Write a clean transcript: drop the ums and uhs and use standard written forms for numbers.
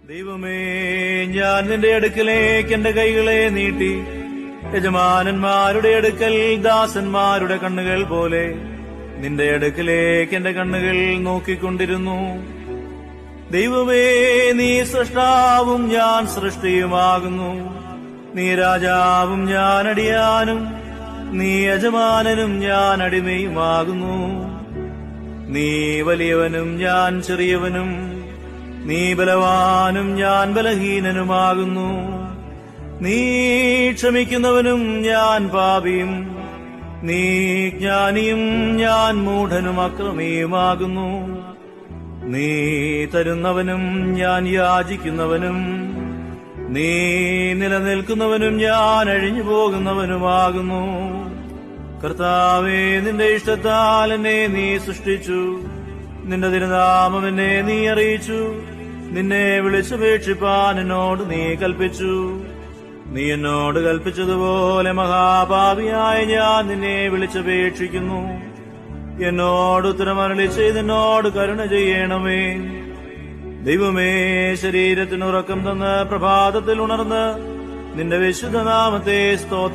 ദൈവമേ, ഞാൻ നിന്റെ അടുക്കലേക്ക് എന്റെ കൈകളെ നീട്ടി. യജമാനന്മാരുടെ അടുക്കൽ ദാസന്മാരുടെ കണ്ണുകൾ പോലെ നിന്റെ അടുക്കലേക്ക് എന്റെ കണ്ണുകൾ നോക്കിക്കൊണ്ടിരുന്നു. ദൈവമേ, നീ സൃഷ്ടാവും ഞാൻ സൃഷ്ടിയുമാകുന്നു. നീ രാജാവും ഞാൻ അടിയാനും, നീ യജമാനനും ഞാൻ അടിമയുമാകുന്നു. നീ വലിയവനും ഞാൻ ചെറിയവനും, നീ ബലവാനും ഞാൻ ബലഹീനനുമാകുന്നു. നീ ക്ഷമിക്കുന്നവനും ഞാൻ പാപിയും, നീ ജ്ഞാനിയും ഞാൻ മൂഢനും അക്രമിയുമാകുന്നു. നീ തരുന്നവനും ഞാൻ യാചിക്കുന്നവനും, നീ നിലനിൽക്കുന്നവനും ഞാൻ അഴിഞ്ഞു പോകുന്നവനുമാകുന്നു. കർത്താവേ, നിന്റെ ഇഷ്ടത്താൽ എന്നെ നീ സൃഷ്ടിച്ചു. നിന്റെ തിരുനാമം എന്നെ നീ അറിയിച്ചു. നിന്നെ വിളിച്ചപേക്ഷിപ്പാൻ എന്നോട് നീ കൽപ്പിച്ചു. നീ എന്നോട് കൽപ്പിച്ചതുപോലെ മഹാപാപിയായ ഞാൻ നിന്നെ വിളിച്ചപേക്ഷിക്കുന്നു. എന്നോട് ഉത്തരമരുളി ചെയ്ത് എന്നോട് കരുണ ചെയ്യണമേ. ദൈവമേ, ശരീരത്തിനുറക്കം തന്ന് പ്രഭാതത്തിൽ ഉണർന്ന് നിന്റെ വിശുദ്ധനാമത്തെ സ്തോത്രം